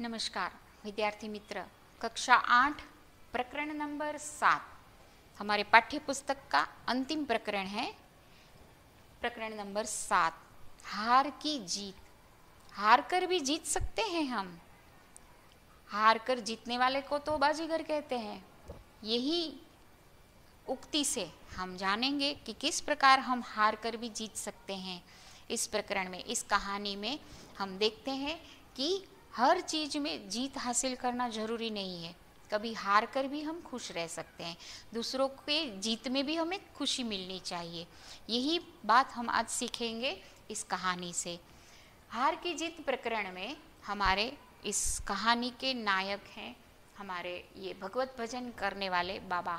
नमस्कार विद्यार्थी मित्र, कक्षा 8 प्रकरण नंबर 7 हमारे पाठ्य पुस्तक का अंतिम प्रकरण है। प्रकरण नंबर 7, हार की जीत। हार कर भी जीत सकते हैं हम। हार कर जीतने वाले को तो बाजीगर कहते हैं। यही उक्ति से हम जानेंगे कि किस प्रकार हम हार कर भी जीत सकते हैं। इस प्रकरण में, इस कहानी में हम देखते हैं कि हर चीज में जीत हासिल करना जरूरी नहीं है। कभी हार कर भी हम खुश रह सकते हैं। दूसरों के जीत में भी हमें खुशी मिलनी चाहिए। यही बात हम आज सीखेंगे इस कहानी से। हार की जीत प्रकरण में हमारे इस कहानी के नायक हैं हमारे ये भगवत भजन करने वाले बाबा,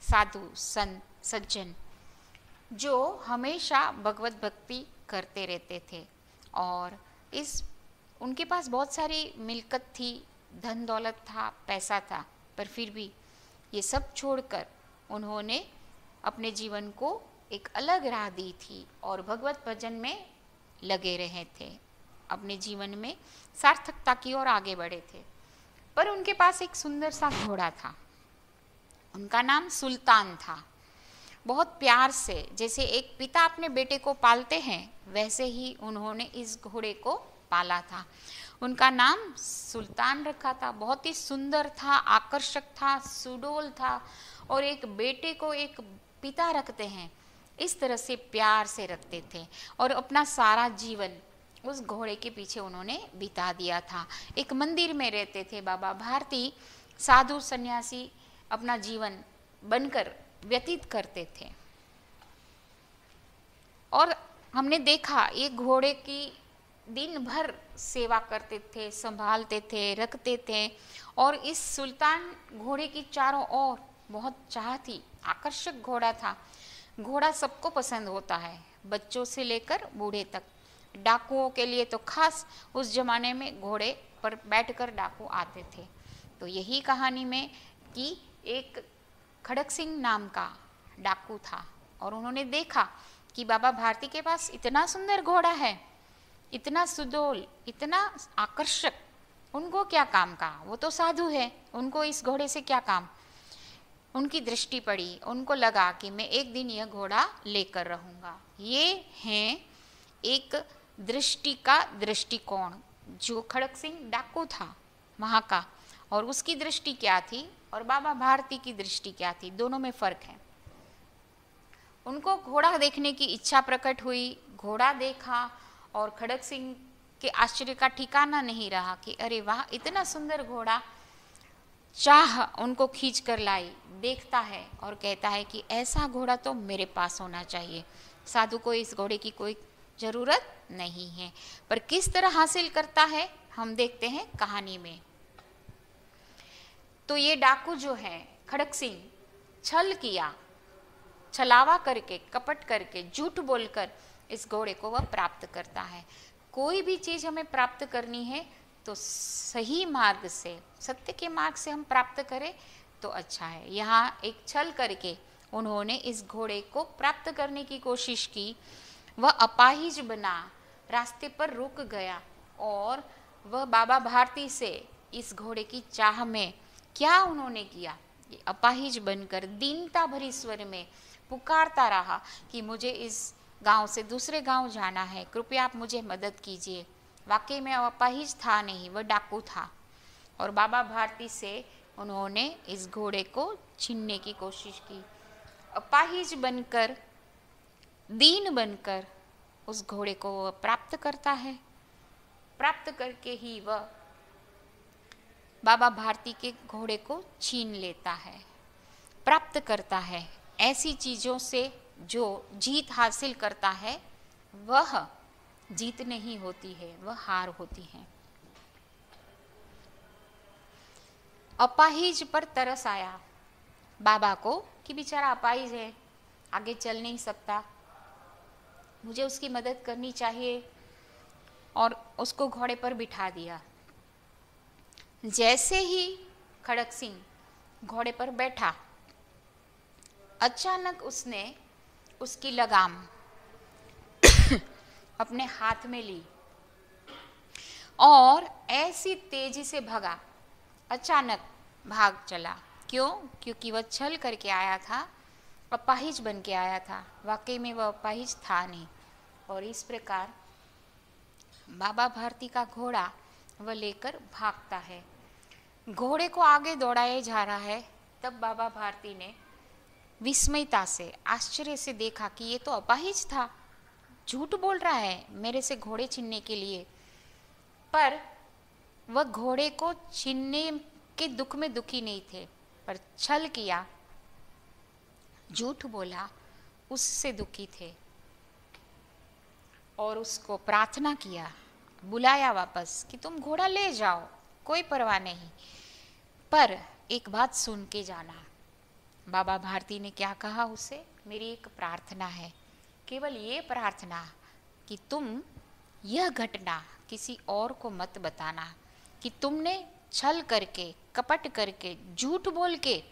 साधु, संत, सज्जन, जो हमेशा भगवत भक्ति करते रहते थे। और उनके पास बहुत सारी मिलकत थी, धन दौलत था, पैसा था, पर फिर भी ये सब छोड़कर उन्होंने अपने जीवन को एक अलग राह दी थी और भगवत भजन में लगे रहे थे। अपने जीवन में सार्थकता की ओर आगे बढ़े थे। पर उनके पास एक सुंदर सा घोड़ा था। उनका नाम सुल्तान था। बहुत प्यार से, जैसे एक पिता अपने बेटे को पालते हैं, वैसे ही उन्होंने इस घोड़े को पाला था। उनका नाम सुल्तान रखा था। बहुत ही सुंदर था, आकर्षक था, सुडौल था। और एक बेटे को एक पिता रखते हैं, इस तरह से प्यार से रखते थे। और अपना सारा जीवन उस घोड़े के पीछे उन्होंने बिता दिया था। एक मंदिर में रहते थे बाबा भारती, साधु सन्यासी अपना जीवन बनकर व्यतीत करते थे। और हमने देखा ये घोड़े की दिन भर सेवा करते थे, संभालते थे, रखते थे। और इस सुल्तान घोड़े की चारों ओर बहुत चाह थी। आकर्षक घोड़ा था। घोड़ा सबको पसंद होता है, बच्चों से लेकर बूढ़े तक। डाकुओं के लिए तो खास उस जमाने में घोड़े पर बैठकर डाकू आते थे। तो यही कहानी में कि एक खड़क सिंह नाम का डाकू था और उन्होंने देखा कि बाबा भारती के पास इतना सुंदर घोड़ा है, इतना सुडौल, इतना आकर्षक। उनको क्या काम का, वो तो साधु है, उनको इस घोड़े से क्या काम। उनकी दृष्टि पड़ी, उनको लगा कि मैं एक दिन यह घोड़ा लेकर रहूंगा। ये है एक दृष्टि का दृष्टिकोण। जो खड़क सिंह डाकू था वहाँ का, और उसकी दृष्टि क्या थी और बाबा भारती की दृष्टि क्या थी, दोनों में फर्क है। उनको घोड़ा देखने की इच्छा प्रकट हुई। घोड़ा देखा और खड़क सिंह के आश्चर्य का ठिकाना नहीं रहा कि अरे वाह, इतना सुंदर घोड़ा। चाह उनको खींच कर लाई। देखता है और कहता है कि ऐसा घोड़ा तो मेरे पास होना चाहिए। साधु को इस घोड़े की कोई जरूरत नहीं है। पर किस तरह हासिल करता है हम देखते हैं कहानी में। तो ये डाकू जो है खड़क सिंह, छल किया, छलावा करके, कपट करके, झूठ बोलकर इस घोड़े को वह प्राप्त करता है। कोई भी चीज हमें प्राप्त करनी है तो सही मार्ग से, सत्य के मार्ग से हम प्राप्त करें तो अच्छा है। यहाँ एक छल करके उन्होंने इस घोड़े को प्राप्त करने की कोशिश की। वह अपाहिज बना, रास्ते पर रुक गया और वह बाबा भारती से इस घोड़े की चाह में क्या उन्होंने किया, अपाहिज बनकर दीनता भरी स्वर में पुकारता रहा कि मुझे इस गांव से दूसरे गांव जाना है, कृपया आप मुझे मदद कीजिए। वाकई में अपाहिज था नहीं, वह डाकू था। और बाबा भारती से उन्होंने इस घोड़े को छीनने की कोशिश की। अपाहिज बनकर, दीन बनकर उस घोड़े को वह प्राप्त करता है। प्राप्त करके ही वह बाबा भारती के घोड़े को छीन लेता है, प्राप्त करता है। ऐसी चीजों से जो जीत हासिल करता है वह जीत नहीं होती है, वह हार होती है। अपाहिज पर तरस आया बाबा को कि बेचारा अपाहिज है, आगे चल नहीं सकता, मुझे उसकी मदद करनी चाहिए। और उसको घोड़े पर बिठा दिया। जैसे ही खड़क सिंह घोड़े पर बैठा, अचानक उसने उसकी लगाम अपने हाथ में ली और ऐसी तेजी से भगा, अचानक भाग चला। क्यों? क्योंकि वह छल करके आया था, अपाहिज बन के आया था। वाकई में वह अपाहिज था नहीं। और इस प्रकार बाबा भारती का घोड़ा वह लेकर भागता है। घोड़े को आगे दौड़ाया जा रहा है। तब बाबा भारती ने विस्मयता से, आश्चर्य से देखा कि ये तो अपाहिज था, झूठ बोल रहा है मेरे से घोड़े छीनने के लिए। पर वह घोड़े को छीनने के दुख में दुखी नहीं थे, पर छल किया, झूठ बोला, उससे दुखी थे। और उसको प्रार्थना किया, बुलाया वापस कि तुम घोड़ा ले जाओ, कोई परवाह नहीं, पर एक बात सुन के जाना। बाबा भारती ने क्या कहा उसे? मेरी एक प्रार्थना है, केवल ये प्रार्थना कि तुम यह घटना किसी और को मत बताना कि तुमने छल करके, कपट करके, झूठ बोल के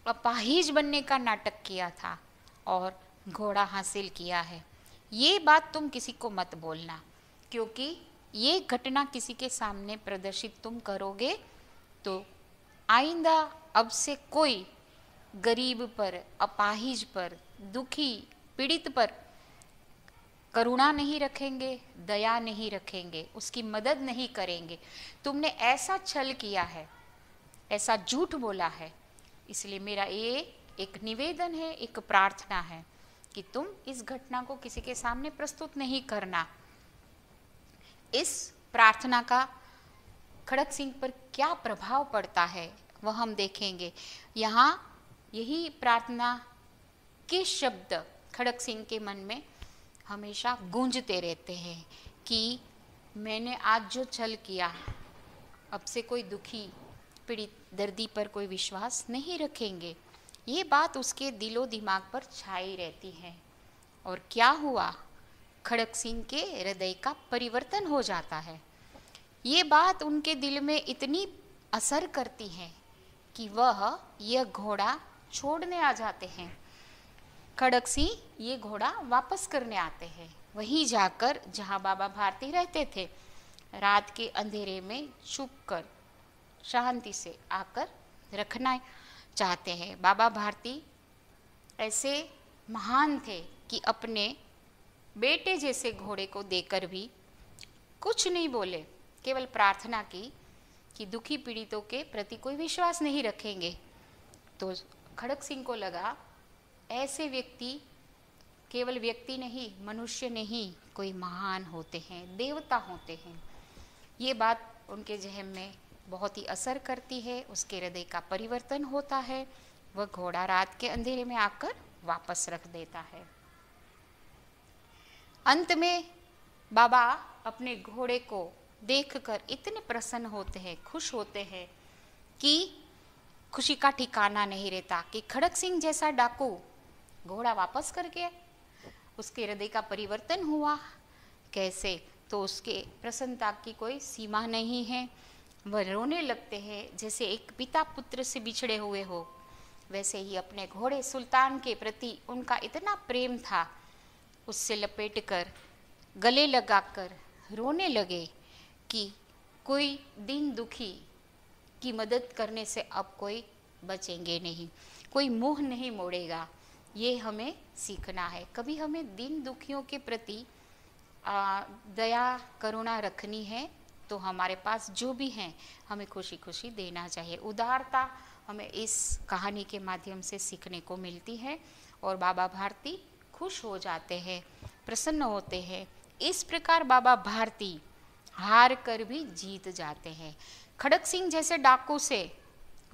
अपाहिज बनने का नाटक किया था और घोड़ा हासिल किया है। ये बात तुम किसी को मत बोलना, क्योंकि ये घटना किसी के सामने प्रदर्शित तुम करोगे तो आइंदा अब से कोई गरीब पर, अपाहिज पर, दुखी पीड़ित पर करुणा नहीं रखेंगे, दया नहीं रखेंगे, उसकी मदद नहीं करेंगे। तुमने ऐसा छल किया है, ऐसा झूठ बोला है, इसलिए मेरा ये एक निवेदन है, एक प्रार्थना है कि तुम इस घटना को किसी के सामने प्रस्तुत नहीं करना। इस प्रार्थना का खड़क सिंह पर क्या प्रभाव पड़ता है वह हम देखेंगे। यहाँ यही प्रार्थना के शब्द खड़क सिंह के मन में हमेशा गूंजते रहते हैं कि मैंने आज जो छल किया, अब से कोई दुखी पीड़ित दर्दी पर कोई विश्वास नहीं रखेंगे। ये बात उसके दिलो दिमाग पर छाई रहती है। और क्या हुआ? खड़क सिंह के हृदय का परिवर्तन हो जाता है। ये बात उनके दिल में इतनी असर करती है कि वह यह घोड़ा छोड़ने आ जाते हैं। खड़क सिंह ये घोड़ा वापस करने आते हैं, वहीं जाकर जहाँ बाबा भारती रहते थे। रात के अंधेरे में छुप कर शांति से आकर रखना चाहते हैं। बाबा भारती ऐसे महान थे कि अपने बेटे जैसे घोड़े को देकर भी कुछ नहीं बोले, केवल प्रार्थना की कि दुखी पीड़ितों के प्रति कोई विश्वास नहीं रखेंगे। तो खड़क सिंह को लगा ऐसे व्यक्ति केवल व्यक्ति नहीं, मनुष्य नहीं, कोई महान होते हैं, देवता होते हैं। ये बात उनके जहन में बहुत ही असर करती है, उसके हृदय का परिवर्तन होता है। वह घोड़ा रात के अंधेरे में आकर वापस रख देता है। अंत में बाबा अपने घोड़े को देखकर इतने प्रसन्न होते हैं, खुश होते हैं कि खुशी का ठिकाना नहीं रहता कि खड़क सिंह जैसा डाकू घोड़ा वापस करके उसके हृदय का परिवर्तन हुआ। कैसे? तो उसके प्रसन्नता की कोई सीमा नहीं है। वह रोने लगते हैं, जैसे एक पिता पुत्र से बिछड़े हुए हो। वैसे ही अपने घोड़े सुल्तान के प्रति उनका इतना प्रेम था, उससे लपेटकर गले लगाकर रोने लगे कि कोई दीन दुखी की मदद करने से अब कोई बचेंगे नहीं, कोई मुंह नहीं मोड़ेगा। ये हमें सीखना है। कभी हमें दीन दुखियों के प्रति दया करुणा रखनी है तो हमारे पास जो भी हैं हमें खुशी खुशी देना चाहिए। उदारता हमें इस कहानी के माध्यम से सीखने को मिलती है और बाबा भारती खुश हो जाते हैं, प्रसन्न होते हैं। इस प्रकार बाबा भारती हार कर भी जीत जाते हैं। खड़क सिंह जैसे डाकू से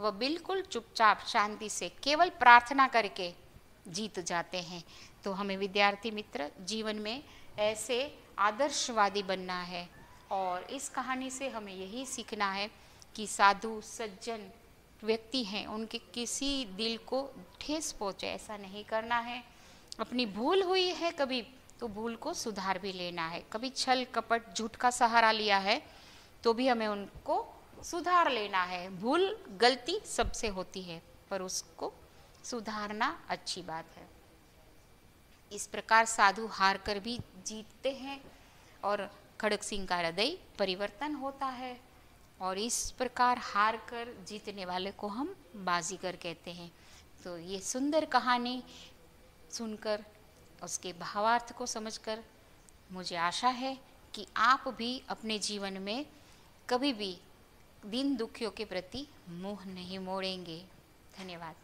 वह बिल्कुल चुपचाप शांति से केवल प्रार्थना करके जीत जाते हैं। तो हमें विद्यार्थी मित्र जीवन में ऐसे आदर्शवादी बनना है और इस कहानी से हमें यही सीखना है कि साधु सज्जन व्यक्ति हैं, उनके किसी दिल को ठेस पहुँचे ऐसा नहीं करना है। अपनी भूल हुई है कभी तो भूल को सुधार भी लेना है। कभी छल कपट झूठ का सहारा लिया है तो भी हमें उनको सुधार लेना है। भूल गलती सबसे होती है पर उसको सुधारना अच्छी बात है। इस प्रकार साधु हार कर भी जीतते हैं और खड़क सिंह का हृदय परिवर्तन होता है और इस प्रकार हार कर जीतने वाले को हम बाजीगर कहते हैं। तो ये सुंदर कहानी सुनकर उसके भावार्थ को समझकर मुझे आशा है कि आप भी अपने जीवन में कभी भी दीन दुखियों के प्रति मुंह नहीं मोड़ेंगे। धन्यवाद।